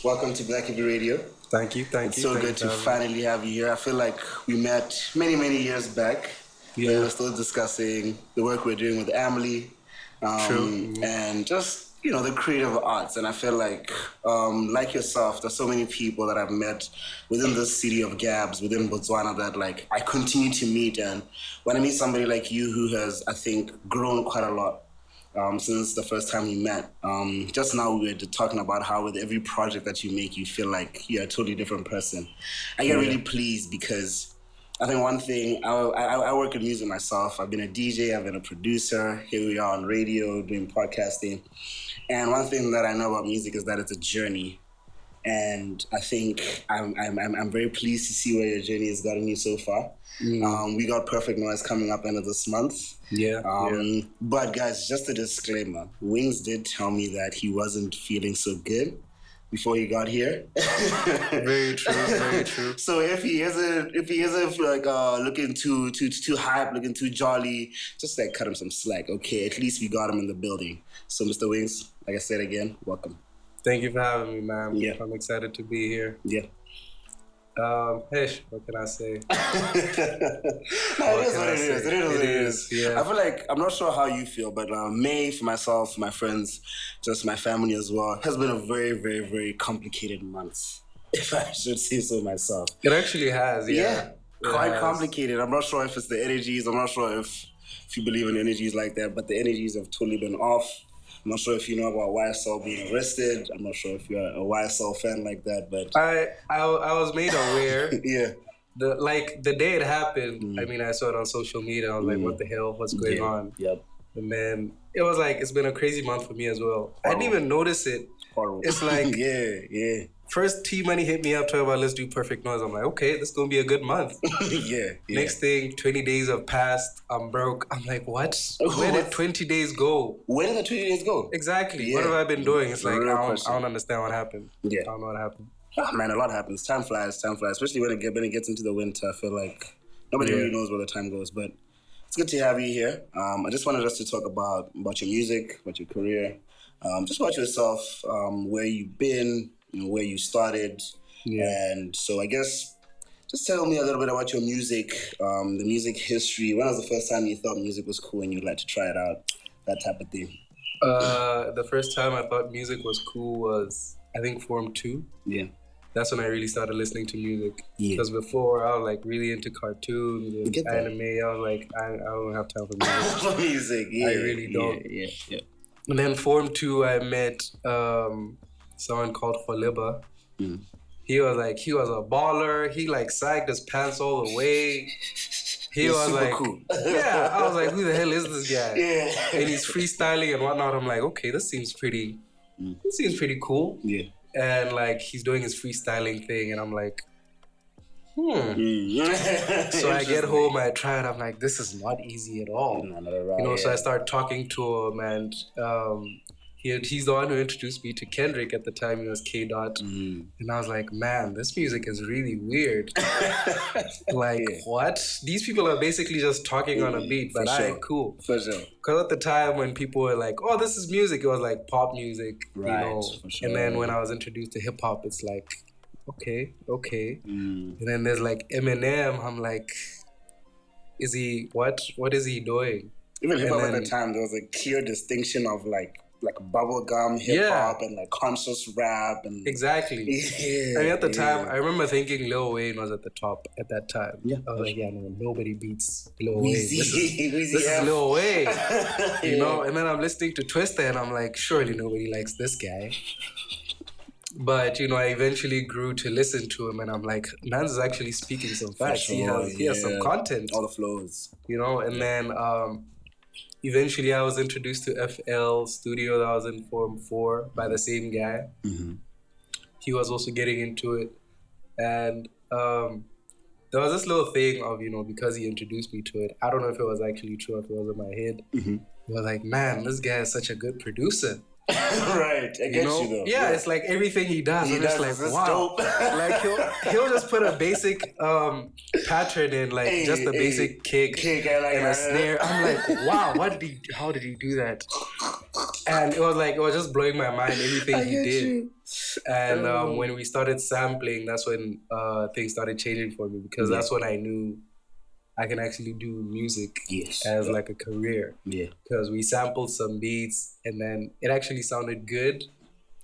Welcome to BLXCKHIPPY Radio. Thank you. It's so good to finally have you here. I feel like we met many years back. Yeah. We were still discussing the work we're doing with Emily. True. And just, the creative arts. And I feel like yourself, there's so many people that I've met within this city of Gabs, within Botswana, that I continue to meet. And when I meet somebody like you who has, I think, grown quite a lot since the first time we met. Just now we were talking about how with every project that you make, you feel like you're a totally different person. I get really pleased because I think one thing, I work in music myself. I've been a DJ, I've been a producer. Here we are on radio doing podcasting. And one thing that I know about music is that it's a journey. And I think I'm very pleased to see where your journey has gotten you so far. We got Perfect Noise coming up end of this month. But guys, just a disclaimer. Wingz did tell me that he wasn't feeling so good before he got here. Very true. So if he isn't looking too hype, looking too jolly, just cut him some slack. Okay, at least we got him in the building. So Mr. Wingz, like I said again, welcome. Thank you for having me, man. Yeah. I'm excited to be here. Yeah. What can I say? It is what it is. Yeah. I feel like, I'm not sure how you feel, but May, for myself, my friends, just my family as well, has been a very complicated month, if I should say so myself. It actually has, yeah. Quite complicated. I'm not sure if it's the energies. I'm not sure if you believe in energies like that, but the energies have totally been off. I'm not sure if you know about YSL being arrested. I'm not sure if you're a YSL fan like that, but I was made aware. Yeah. The day it happened, I mean, I saw it on social media. I was like, what the hell? What's going on? Yep. And then it was like, it's been a crazy month for me as well. I didn't even notice it. Horrible. It's like, yeah. First, T-Money hit me up, talking about let's do Perfect Noise. I'm like, okay, this is going to be a good month. Yeah. Next thing, 20 days have passed. I'm broke. I'm like, what? Where did 20 days go? Where did the 20 days go? Exactly. Yeah. What have I been doing? It's like, I don't understand what happened. Yeah. I don't know what happened. Oh, man, a lot happens. Time flies. Especially when it gets into the winter. I feel like nobody really knows where the time goes. But it's good to have you here. I just wanted us to talk about your music, about your career, just about yourself, where you've been, where you started. Yeah. And so I guess just tell me a little bit about your music, the music history. When was the first time you thought music was cool and you'd like to try it out? That type of thing. The first time I thought music was cool was, I think, Form 2. Yeah. That's when I really started listening to music. Yeah. Because before, I was like really into cartoons and anime. I was like, I don't have time for music. Music, yeah. I really don't. Yeah. And then Form 2, I met someone called Kholeba. He was a baller. He sagged his pants all the way. He was super like, cool. Yeah, I was like, who the hell is this guy? Yeah. And he's freestyling and whatnot. I'm like, okay, this seems pretty cool. Yeah. And he's doing his freestyling thing, and I'm like, So I get home, I try it. I'm like, this is not easy at all. So I start talking to him, and he's the one who introduced me to Kendrick at the time. He was K. Dot, and I was like, man, this music is really weird. What? These people are basically just talking on a beat, but cool. For sure. Because at the time when people were like, oh, this is music, it was like pop music, right, for sure. And then when I was introduced to hip hop, it's like, okay. And then there's Eminem. I'm like, what is he doing? Even hip hop at the time, there was a clear distinction of bubblegum hip hop and conscious rap and exactly. Yeah, I mean, at the time, I remember thinking Lil Wayne was at the top at that time. Yeah, I was like, no, nobody beats Lil Wayne. This is Wheezy Lil Wayne, And then I'm listening to Twista, and I'm like, surely nobody likes this guy. But I eventually grew to listen to him, and I'm like, man's is actually speaking some facts. Sure, he has some content, all the flows. And then. Eventually, I was introduced to FL Studio that was in Form 4 by the same guy. Mm-hmm. He was also getting into it. And there was this little thing of, because he introduced me to it, I don't know if it was actually true, if it was in my head. Mm-hmm. He was like, man, this guy is such a good producer. Right, I get you though. Yeah, it's like everything he does. I'm just like, wow. He'll just put a basic pattern in, just the basic kick and a snare. I'm like, wow, how did he do that? And it was just blowing my mind, everything he did. You. And when we started sampling, that's when things started changing for me, because that's when I knew I can actually do music as like a career. Yeah. Because we sampled some beats and then it actually sounded good,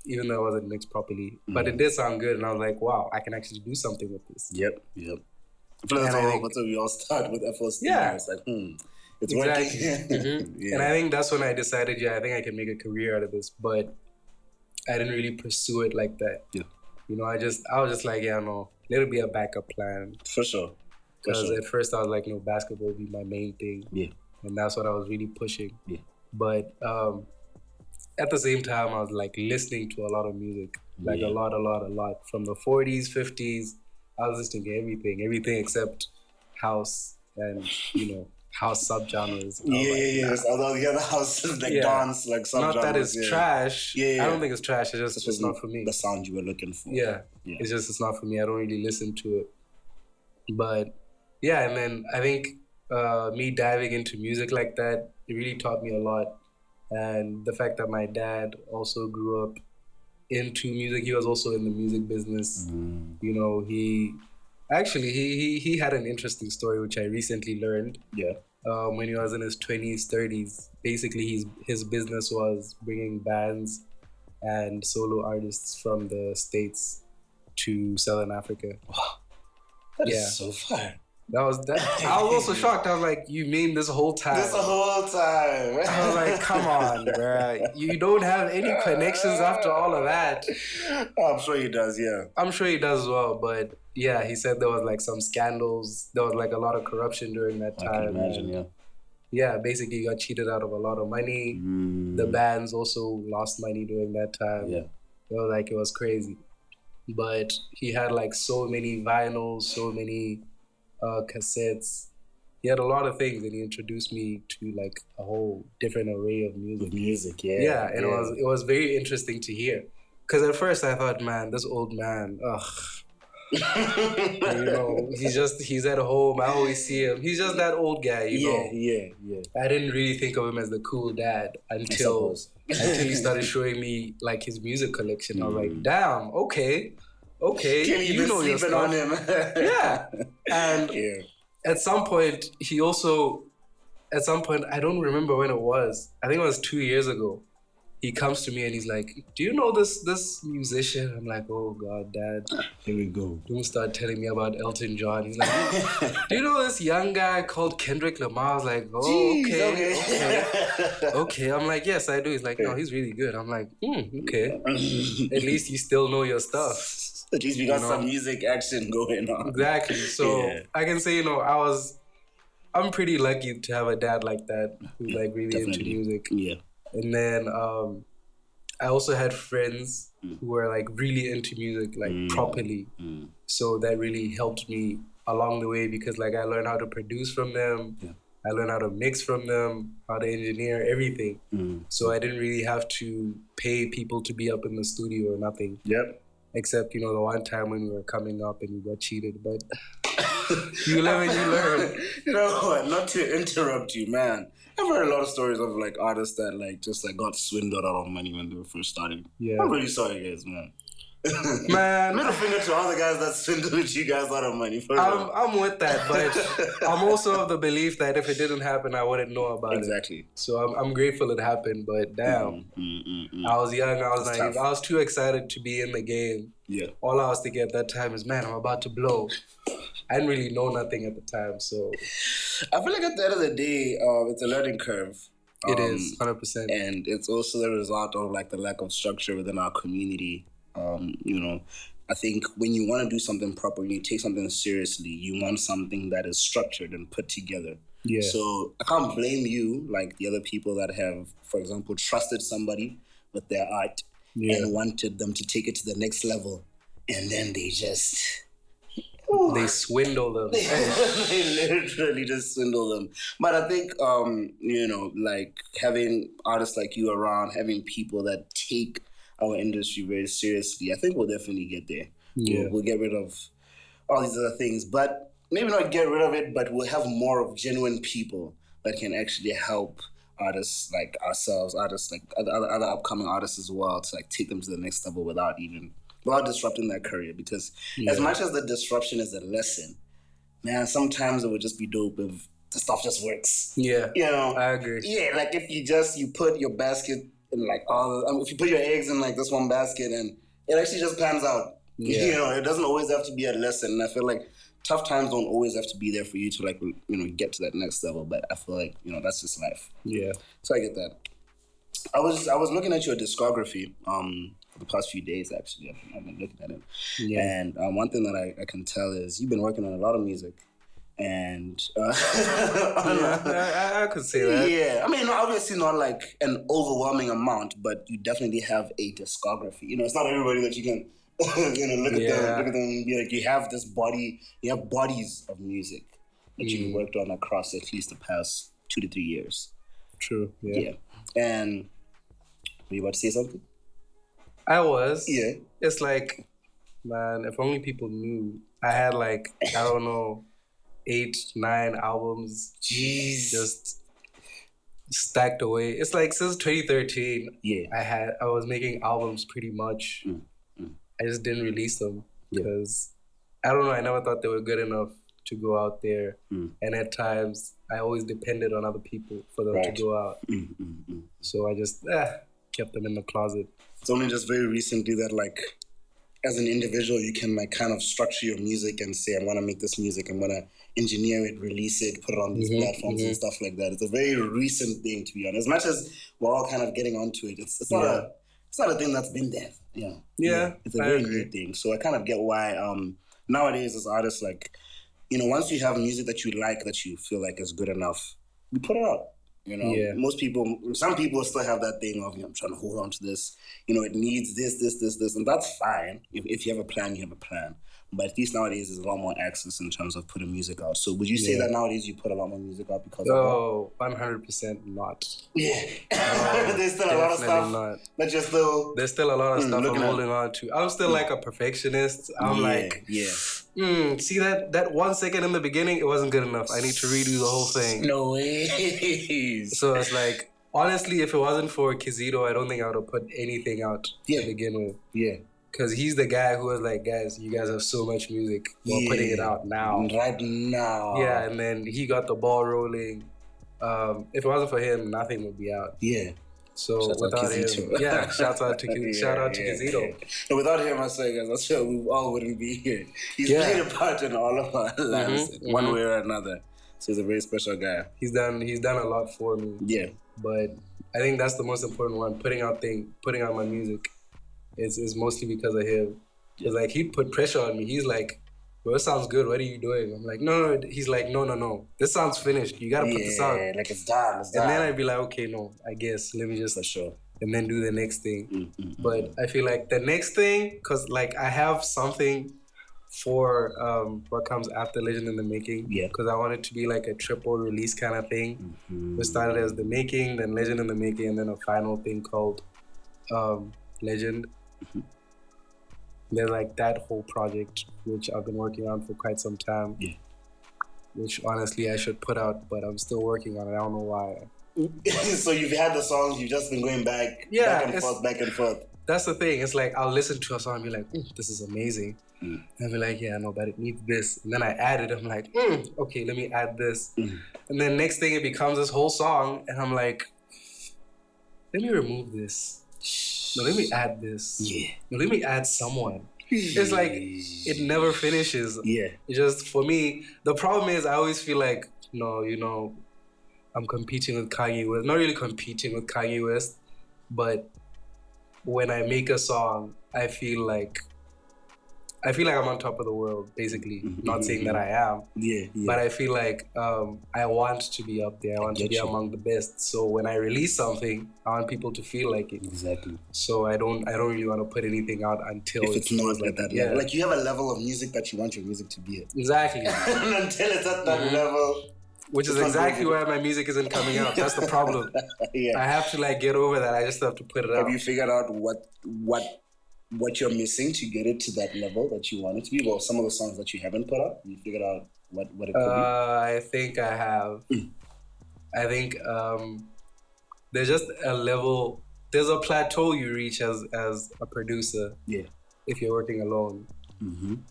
even though it wasn't mixed properly. But it did sound good, and I was like, wow, I can actually do something with this. Yep. I feel like that's what we all start with FL Studio. Yeah. It's like, it's working. And I think that's when I decided, I think I can make a career out of this. But I didn't really pursue it like that. Yeah. You know, I was just like, no, let it be a backup plan. For sure. Because at first I was like, no, basketball would be my main thing. Yeah. And that's what I was really pushing. Yeah. But at the same time, I was like listening to a lot of music. Like a lot. From the 40s, 50s, I was listening to everything except house and, house subgenres. Yes. Although the other houses like dance, like subgenres. Not that it's trash. I don't think it's trash. It's just it's not for me. The sound you were looking for. Yeah. It's not for me. I don't really listen to it. But and then I think me diving into music like that, it really taught me a lot. And the fact that my dad also grew up into music, he was also in the music business. You know, he had an interesting story, which I recently learned. Yeah. When he was in his 20s, 30s, basically his business was bringing bands and solo artists from the States to Southern Africa. Wow. That is so far. I was also shocked. I was like, you mean this whole time? This whole time. I was like, come on, bro. You don't have any connections after all of that. Oh, I'm sure he does, yeah. I'm sure he does as well. But yeah, he said there was like some scandals. There was like a lot of corruption during that time. I can imagine, yeah. Yeah, basically he got cheated out of a lot of money. The bands also lost money during that time. Yeah. It was crazy. But he had like so many vinyls, so many cassettes. He had a lot of things, and he introduced me to like a whole different array of music. Yeah, and it was very interesting to hear. Because at first I thought, man, this old man, he's at home. I always see him. He's just that old guy, you know. Yeah. I didn't really think of him as the cool dad until he started showing me like his music collection. I was like, damn, okay, you know your stuff. On him. Yeah, and at some point, I don't remember when it was. I think it was 2 years ago. He comes to me and he's like, do you know this musician? I'm like, oh God, Dad. Here we go. Don't start telling me about Elton John. He's like, do you know this young guy called Kendrick Lamar? I was like, oh, okay. I'm like, yes, I do. He's like, no, he's really good. I'm like, okay. At least you still know your stuff. At least we got some music action going on. Exactly. So I can say, I'm pretty lucky to have a dad like that who's like really into music. Yeah. And then I also had friends who were like really into music, like properly. So that really helped me along the way, because like I learned how to produce from them. Yeah. I learned how to mix from them, how to engineer everything. So I didn't really have to pay people to be up in the studio or nothing. Yep. Except, the one time when we were coming up and we got cheated. But you live and you learn. You know what? Not to interrupt you, man. I've heard a lot of stories of like artists that like just like got swindled out of money when they were first starting. Yeah. I'm really sorry, guys, man. Man, middle finger to all the guys that swindled you guys out of money. I'm with that, but I'm also of the belief that if it didn't happen, I wouldn't know about it. Exactly. So I'm grateful it happened, but damn, I was young, I was naive, I was too excited to be in the game. Yeah. All I was thinking at that time is, man, I'm about to blow. I didn't really know nothing at the time, so I feel like at the end of the day, it's a learning curve. It is 100%, and it's also the result of like the lack of structure within our community. I think when you want to do something proper, when you take something seriously, you want something that is structured and put together. Yeah. So I can't blame you, like the other people that have, for example, trusted somebody with their art and wanted them to take it to the next level, and then they just they swindle them. They literally just swindle them. But I think like having artists like you around, having people that take our industry very seriously, I think we'll definitely get there. Yeah. We'll get rid of all these other things, but maybe not get rid of it, but we'll have more of genuine people that can actually help artists like ourselves, artists like other upcoming artists as well, to like take them to the next level without disrupting their career. Because as much as the disruption is a lesson, man, sometimes it would just be dope if the stuff just works. Yeah, you know, I agree. Yeah, like if you put your basket in like if you put your eggs in like this one basket and it actually just pans out. Yeah. You know, it doesn't always have to be a lesson. And I feel like tough times don't always have to be there for you to like, you know, get to that next level. But I feel like, you know, that's just life. Yeah. So I get that. I was looking at your discography for the past few days, actually. I've been looking at it. Yeah. And one thing that I can tell is you've been working on a lot of music. And I could say that. Yeah, I mean, obviously not like an overwhelming amount, but you definitely have a discography. You know, it's not everybody that you can, you know, look at them and be like, you have this body, you have bodies of music that you've worked on across at least the past 2 to 3 years. True. Yeah. And were you about to say something? I was. Yeah. It's like, man, if only people knew. I had like, I don't know, 8, 9 albums. Jeez. Just stacked away. It's like since 2013. Yeah. I was making albums pretty much. I just didn't release them because I don't know. I never thought they were good enough to go out there. And at times, I always depended on other people for them to go out. So I just kept them in the closet. It's only just very recently that like, as an individual, you can like kind of structure your music and say, I'm gonna make this music, I'm gonna engineer it, release it, put it on these platforms and stuff like that. It's a very recent thing, to be honest. As much as we're all kind of getting onto it, it's not a thing that's been there. Yeah, it's a very new thing. So I kind of get why nowadays as artists, like, you know, once you have music that you like, that you feel like is good enough, you put it out. You know, some people still have that thing of, you know, I'm trying to hold on to this. You know, it needs this, and that's fine. If you have a plan, you have a plan. But at least nowadays, there's a lot more access in terms of putting music out. So would you say that nowadays you put a lot more music out because of that? Oh, 100% not. Yeah. There's still a lot of stuff that you're still... There's still a lot of stuff I'm holding on to. I'm still like a perfectionist. I'm like... see that 1 second in the beginning, it wasn't good enough. I need to redo the whole thing. No way. So it's like, honestly, if it wasn't for Kizito, I don't think I would have put anything out to begin with. Yeah. Because he's the guy who was like, guys, you guys have so much music. We're putting it out now. Right now. Yeah, and then he got the ball rolling. If it wasn't for him, nothing would be out. Yeah. So without him, shout out to Kizito. And without him, I say, guys, I'm sure we all wouldn't be here. He's played a part in all of our lives, one way or another. So he's a very special guy. He's done a lot for me. Yeah. But I think that's the most important one. Putting out my music is mostly because of him. Because like he'd put pressure on me. He's like, bro, it sounds good. What are you doing? I'm like, no. He's like, no. This sounds finished. You gotta put this out. Yeah, like it's done. And then I'd be like, okay, no, I guess let me just for sure. And then do the next thing. But I feel like the next thing, cause like I have something for what comes after Legend in the Making. Yeah. Cause I want it to be like a triple release kind of thing. We started as The Making, then Legend in the Making, and then a final thing called Legend. There's like that whole project, which I've been working on for quite some time. Yeah. Which honestly I should put out, but I'm still working on it. I don't know why. So you've had the songs, you've just been going back and forth. That's the thing. It's like I'll listen to a song and be like, this is amazing. And I'll be like, yeah, no, but it needs this. And then I add it. I'm like, okay, let me add this. And then next thing it becomes this whole song. And I'm like, let me remove this. No, let me add this. Yeah. No, let me add someone. It's like, it never finishes. Yeah. It just, for me, the problem is I always feel like, no, you know, I'm competing with Kanye West. Not really competing with Kanye West, but when I make a song, I feel like I'm on top of the world, basically. Not saying that I am. Yeah. But I feel like I want to be up there. I want to be among the best. So when I release something, I want people to feel like it. Exactly. So I don't really want to put anything out until if it's not like that level. Like you have a level of music that you want your music to be at. Exactly. Until it's at that level. Which is exactly why my music isn't coming out. That's the problem. I have to like get over that. I just have to put it out. Have you figured out what you're missing to get it to that level that you want it to be? Well, some of the songs that you haven't put out, you figured out what it could be? I think I have. I think there's just a level, there's a plateau you reach as a producer. Yeah. If you're working alone.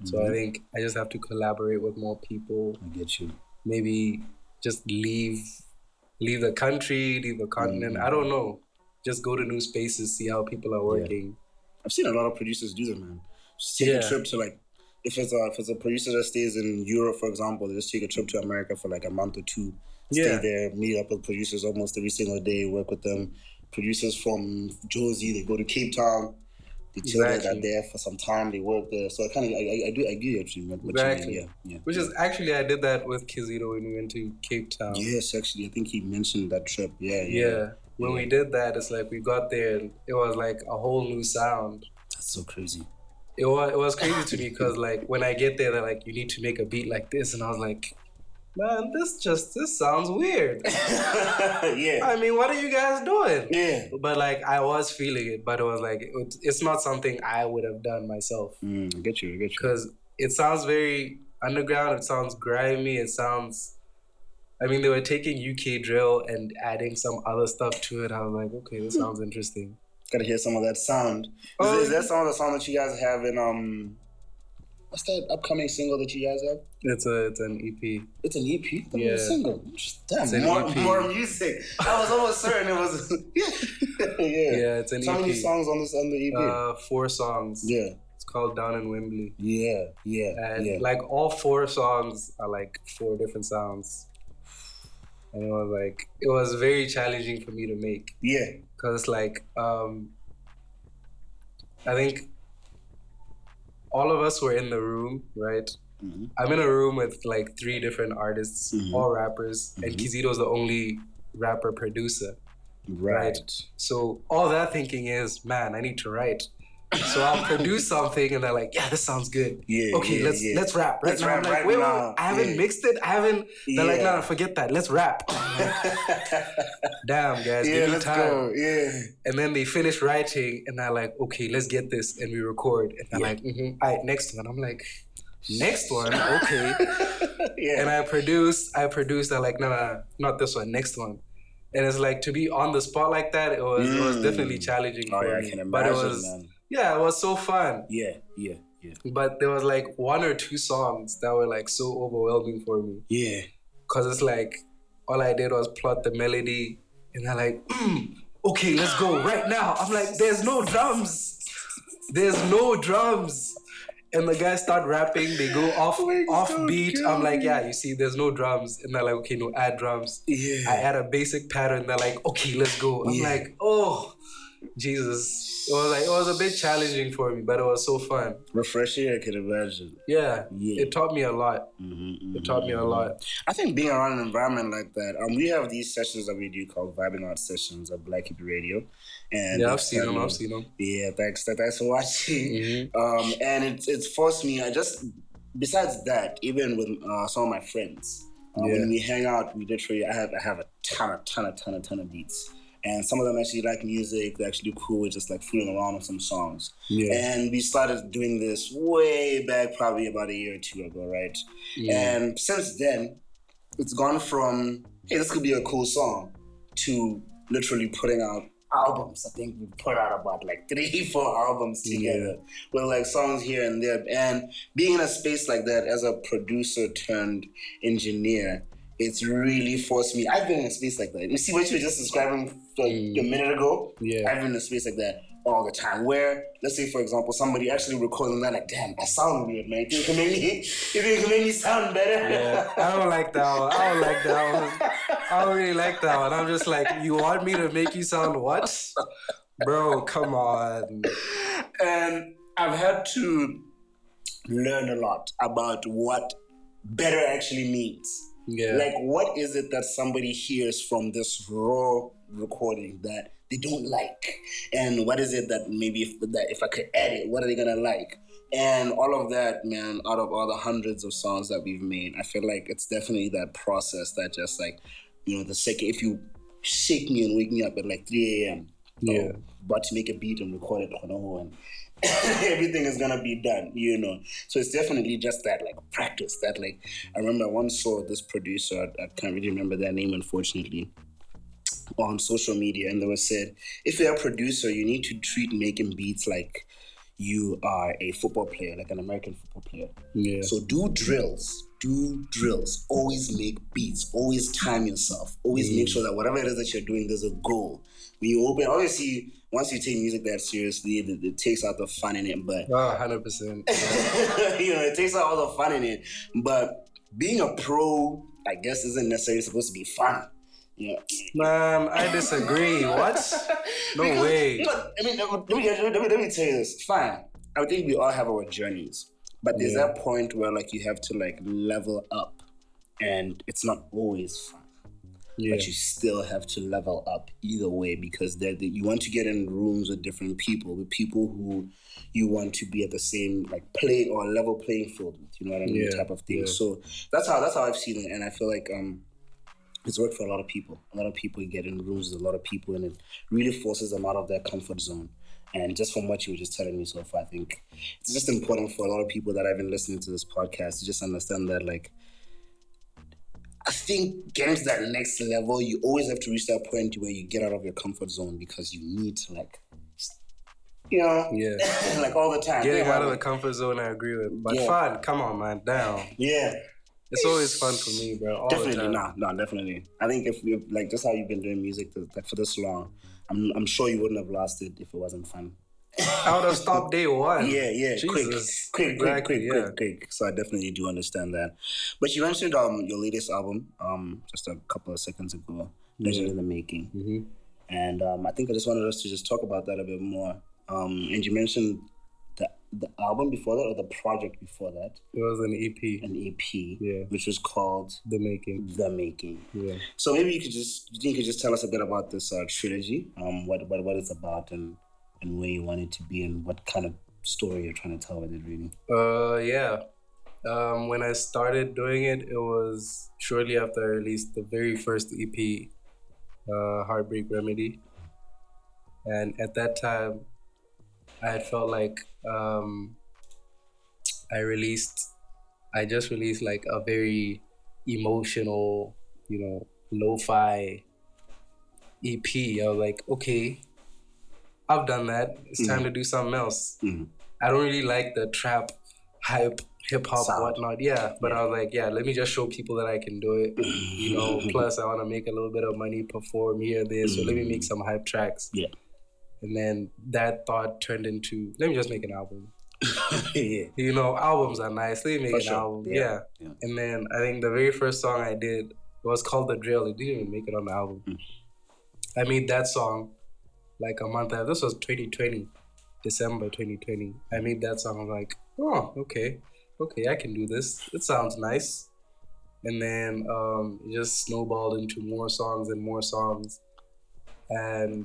So I think I just have to collaborate with more people. I get you. Maybe just leave the country, leave the continent. I don't know. Just go to new spaces, see how people are working. I've seen a lot of producers do that, man. Just take a trip to like, if it's a producer that stays in Europe, for example, they just take a trip to America for like a month or two. Stay there, meet up with producers almost every single day, work with them. Producers from Jersey, they go to Cape Town. They chill there, there for some time. They work there, so I do actually. Exactly. Yeah. Which is actually, I did that with Kizito when we went to Cape Town. Yes, actually, I think he mentioned that trip. Yeah. When we did that, it's like we got there and it was like a whole new sound. That's so crazy. It was crazy to me because like when I get there, they're like, you need to make a beat like this, and I was like, man, this sounds weird. Yeah. I mean, what are you guys doing? Yeah. But like, I was feeling it, but it was like, it's not something I would have done myself. I get you. Because it sounds very underground. It sounds grimy. It sounds, I mean, they were taking UK drill and adding some other stuff to it. I was like, okay, this sounds interesting. Gotta hear some of that sound. Is that some of the sound that you guys have in, what's that upcoming single that you guys have? It's an EP. It's an EP? Yeah. A single. Damn, more music. I was almost certain it was. Yeah, it's an EP. How many songs on the EP? 4 songs. Yeah. It's called Down in Wembley. Yeah. And like all 4 songs are like 4 different sounds. And it was very challenging for me to make. Yeah. Because like, I think all of us were in the room, right? I'm in a room with like 3 different artists, all rappers, and Kizito's the only rapper producer. Right. So all that thinking is, man, I need to write. So I'll produce something and they're like, yeah, this sounds good. Okay, let's rap. Right now, I'm like, wait, I haven't mixed it. They're like, no, forget that. Let's rap. Damn, guys, give me time. Go. Yeah. And then they finish writing and they're like, okay, let's get this. And we record. And they're like, all right, next one. I'm like, next one? Okay. And I produce. They're like, no, not this one, next one. And it's like, to be on the spot like that, it was definitely challenging for me. I can imagine, but it was, man. Yeah, it was so fun. Yeah. But there was like 1 or 2 songs that were like so overwhelming for me. Yeah. Because it's like, all I did was plot the melody and they're like, okay, let's go right now. I'm like, there's no drums. And the guys start rapping, they go off beat. I'm like, yeah, you see, there's no drums. And they're like, okay, no, add drums. Yeah. I add a basic pattern. They're like, okay, let's go. I'm like, oh, Jesus. It was a bit challenging for me, but it was so fun. Refreshing, I can imagine. Yeah. It taught me a lot. It taught me a lot. I think being around an environment like that, we have these sessions that we do called Vibing Out Sessions at Black Hippie Radio. And yeah, I've seen them. Yeah, thanks for watching. And it's forced me, besides that, even with some of my friends, when we hang out, we literally, I have a ton of beats. And some of them actually like music. They're actually cool with just like fooling around with some songs. Yeah. And we started doing this way back, probably about a year or 2 ago, right? Yeah. And since then, it's gone from, hey, this could be a cool song, to literally putting out albums. I think we put out about like 3-4 albums together with like songs here and there. And being in a space like that as a producer turned engineer, it's really forced me. I've been in a space like that. You see what you were just describing a minute ago? Yeah. I've been in a space like that all the time. Where, let's say, for example, somebody actually recording that, like, damn, I sound weird, man. You can make me sound better. Yeah, I don't like that one. I don't really like that one. I'm just like, you want me to make you sound what? Bro, come on. And I've had to learn a lot about what better actually means. Yeah. Like, what is it that somebody hears from this raw recording that they don't like? And what is it that maybe if I could edit, what are they gonna like? And all of that, man, out of all the hundreds of songs that we've made, I feel like it's definitely that process that just like, the second, if you shake me and wake me up at like 3 a.m., but to make a beat and record it, and everything is gonna be done, So it's definitely just that, like, practice. That, like, I remember I once saw this producer. I can't really remember their name, unfortunately. on social media, and they were said, if you're a producer, you need to treat making beats like you are a football player, like an American football player. Yeah. So do drills. Always make beats. Always time yourself. Always make sure that whatever it is that you're doing, there's a goal. When you open, obviously, once you take music that seriously, it takes out the fun in it. But 100%. it takes out all the fun in it. But being a pro, I guess, isn't necessarily supposed to be fun. Yeah. Man, I disagree. What? No way. I mean, let me tell you this. Fine. I think we all have our journeys. But there's that point where like you have to like level up, and it's not always fun. Yeah. But you still have to level up either way, because you want to get in rooms with different people, with people who you want to be at the same like playing or level playing field with, you know what I mean, type of thing. Yeah. So that's how I've seen it, and I feel like it's worked for a lot of people. A lot of people get in rooms with a lot of people, and it really forces them out of their comfort zone. And just from what you were just telling me so far, I think it's just important for a lot of people that have been listening to this podcast to just understand that, like, I think getting to that next level, you always have to reach that point where you get out of your comfort zone, because you need to, like, like all the time. Getting out of the comfort zone, I agree with. But fun, come on, man, down. Yeah. It's always fun for me, bro. All definitely, the time. No, definitely. I think if you like just how you've been doing music for this long, I'm sure you wouldn't have lost it if it wasn't fun. I would have stopped day one. Yeah. Jesus. Quick. So I definitely do understand that. But you mentioned your latest album just a couple of seconds ago, Legend in the Making. Mm-hmm. And I think I just wanted us to just talk about that a bit more. And you mentioned the album before that, or the project before that? It was an EP. An EP, which was called The Making. Yeah. So maybe you could just tell us a bit about this trilogy, what it's about, and where you want it to be, and what kind of story you're trying to tell with it, really. When I started doing it, it was shortly after I released the very first EP, Heartbreak Remedy, and at that time, I had felt like I just released like a very emotional, lo-fi EP. I was like, okay, I've done that. It's time to do something else. Mm-hmm. I don't really like the trap, hype, hip-hop, whatnot. Yeah, but I was like, let me just show people that I can do it. Plus I want to make a little bit of money, perform here and there, so let me make some hype tracks. Yeah. And then that thought turned into, let me just make an album. Albums are nice. Let me make an album. Yeah. And then I think the very first song I did was called The Drill. It didn't even make it on the album. I made that song like a month after. This was 2020, December 2020. I made that song. I'm like, oh, okay, I can do this. It sounds nice. And then it just snowballed into more songs and more songs. And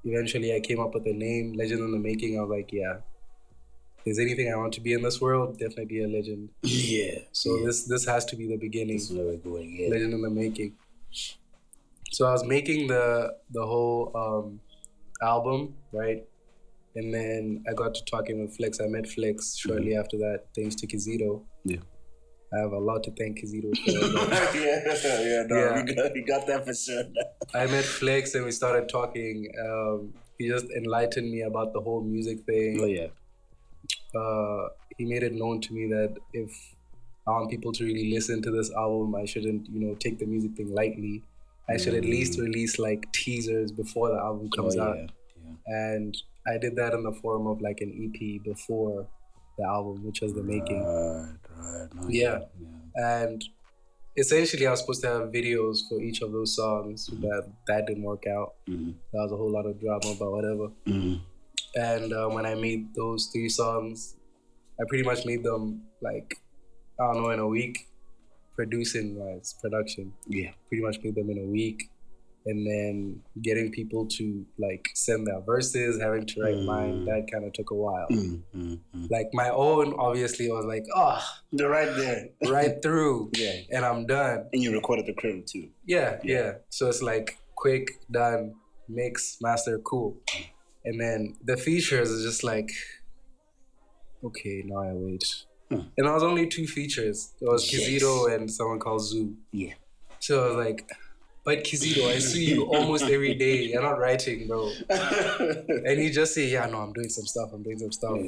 eventually I came up with the name, Legend in the Making. I was like, if there's anything I want to be in this world, definitely be a legend. Yeah. So this has to be the beginning. This is where we're going, Legend in the Making. So I was making the whole album, right? And then I got to talking with Flex. I met Flex shortly after that, thanks to Kizito. Yeah. I have a lot to thank Kizito for. We got that for sure. I met Flex and we started talking. He just enlightened me about the whole music thing. Oh, yeah. He made it known to me that if I want people to really listen to this album, I shouldn't, take the music thing lightly. I should at least release like teasers before the album comes out. Yeah. And I did that in the form of like an EP before the album, which was The Making. Right. Yeah. And essentially I was supposed to have videos for each of those songs, but that didn't work out. Mm-hmm. That was a whole lot of drama, but whatever. Mm-hmm. And when I made those 3 songs, I pretty much made them like, I don't know, in a week. Production. Yeah. Pretty much made them in a week. And then getting people to like send their verses, having to write mine, that kind of took a while. Like my own, obviously, was like, they're right there. Right through. Yeah. And I'm done. And you recorded the crib too. Yeah. So it's like quick, done, mix, master, cool. And then the features is just like, okay, now I wait. And there was only 2 features. It was Kizito and someone called Zoo. Yeah. So I was like, but Kizito, I see you almost every day. You're not writing, bro. And he just say, yeah, no, I'm doing some stuff.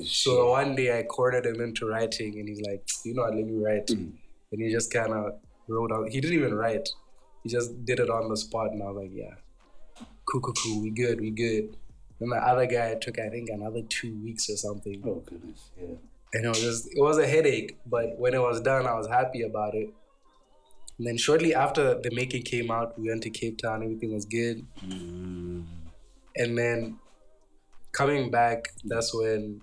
So one day I cornered him into writing, and he's like, you know what, let me write. And he just kind of wrote out. He didn't even write. He just did it on the spot, and I was like, yeah, cool, we good. Then the other guy took, I think, another 2 weeks or something. Oh, goodness, yeah. And it was a headache, but when it was done, I was happy about it. And then shortly after the making came out, we went to Cape Town, everything was good. And then coming back, that's when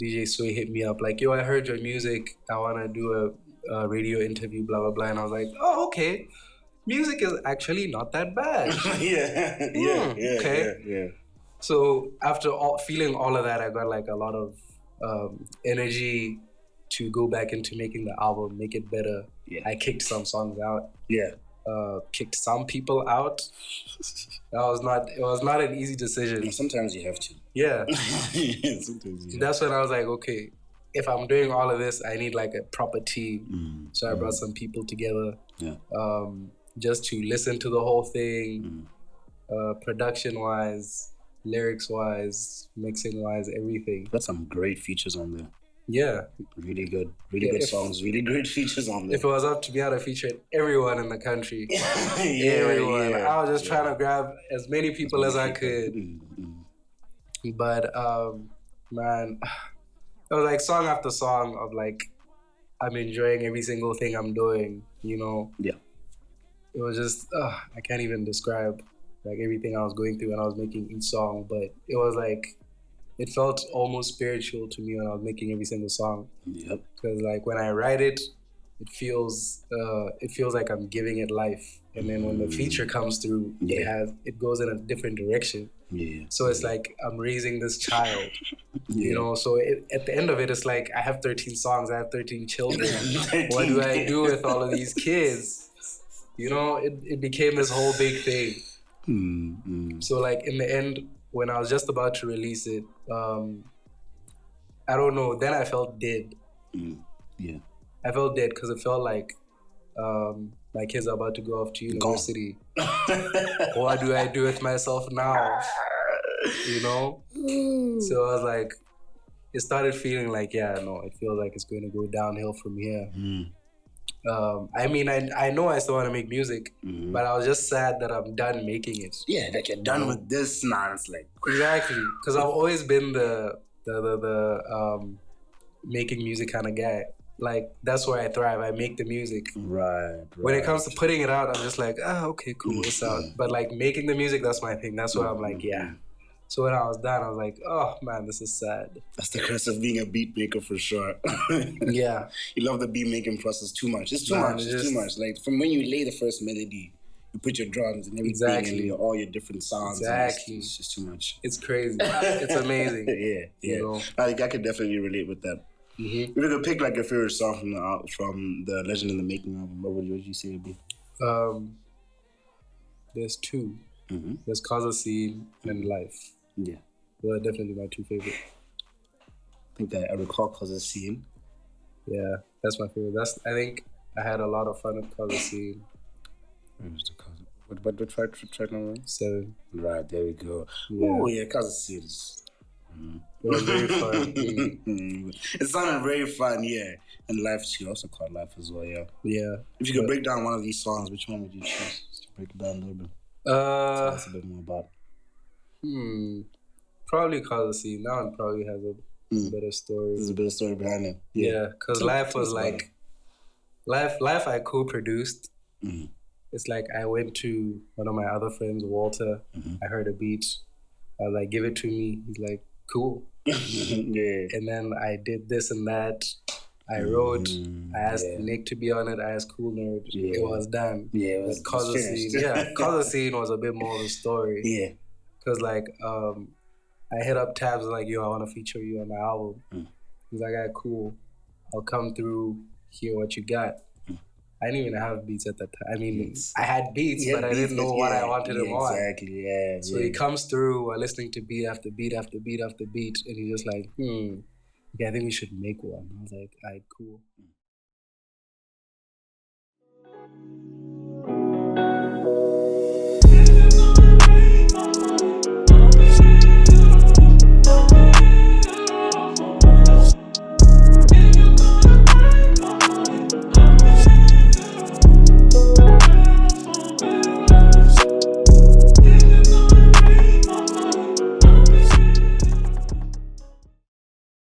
DJ Sway hit me up, like, yo, I heard your music, I want to do a radio interview, blah, blah, blah. And I was like, oh, okay. Music is actually not that bad. Yeah. So after feeling all of that, I got like a lot of energy to go back into making the album, make it better. Yeah. I kicked some songs out. Yeah. Kicked some people out. It was not an easy decision. Sometimes you have to. Yeah. Sometimes you That's when I was like, okay, if I'm doing all of this, I need like a proper team. So I brought some people together. Yeah. Just to listen to the whole thing, production-wise, lyrics-wise, mixing-wise, everything. Got some great features on there. Yeah. Really good songs, really great features on there. If it was up to me, I'd have featured everyone in the country. Everyone. Yeah. I was just trying to grab as many people as I could. But, man, it was like song after song of like, I'm enjoying every single thing I'm doing, you know? Yeah. It was just, I can't even describe like everything I was going through when I was making each song, but it was like, it felt almost spiritual to me when I was making every single song. Yep. Because like when I write it, it feels like I'm giving it life. And then when the feature comes through, it goes in a different direction. Yeah. So it's like I'm raising this child, you know. So at the end of it, it's like I have 13 songs, I have 13 children. What do I do with all of these kids? You know, it became this whole big thing. So like in the end, when I was just about to release it, I don't know. Then I felt dead. Yeah. I felt dead because it felt like my kids are about to go off to university. What do I do with myself now? You know? So I was like, it started feeling like, I feel like it's going to go downhill from here. I mean, I know I still want to make music, but I was just sad that I'm done making it. Yeah, like you're done with this now. It's like exactly, because I've always been the making music kind of guy. Like that's where I thrive. I make the music. Right. When it comes to putting it out, I'm just like, okay, cool, it's out. But like making the music, that's my thing. That's where I'm like, So when I was done, I was like, oh man, this is sad. That's the curse of being a beat maker for sure. Yeah. You love the beat making process too much. It's too much. It's too much. Like from when you lay the first melody, you put your drums and everything and all your different sounds. Exactly. It's just too much. It's crazy. It's amazing. Yeah. You know? I could definitely relate with that. If you could pick like your favorite song from the Legend in the Making album, what would you say would be? There's two. There's Cause a Scene and Life. Yeah. Those are definitely my two favorite. I think that I recall Cause a Scene. Yeah, that's my favorite. I think I had a lot of fun with Cause a Scene. What track number? 7. Right, there we go. Yeah. Oh yeah, Cause a Scene is... It was very fun. It sounded very fun, yeah. And Life too, also called Life as well, yeah. Yeah. If you could break down one of these songs, which one would you choose to break it down a little bit? Tell us a bit more about it. Probably Cause a Scene. That one probably has a better story. There's a better story behind it. Yeah, because Life was like... Life I co-produced. It's like I went to one of my other friends, Walter. I heard a beat. I was like, give it to me. He's like, cool. Yeah. And then I did this and that. I wrote. I asked Nick to be on it. I asked Cool Nerd. Yeah. It was done. Yeah, it was Cause a Scene. Yeah, Cause a Scene was a bit more of a story. Yeah. Because like, I hit up Tabs like, yo, I want to feature you on my album. He's like, alright, cool. I'll come through, hear what you got. I didn't even have beats at that time. I mean, I had beats, but I didn't know what I wanted him on. Exactly, yeah. So he comes through, we're listening to beat after beat after beat after beat, and he's just like, okay, I think we should make one. I was like, alright, cool.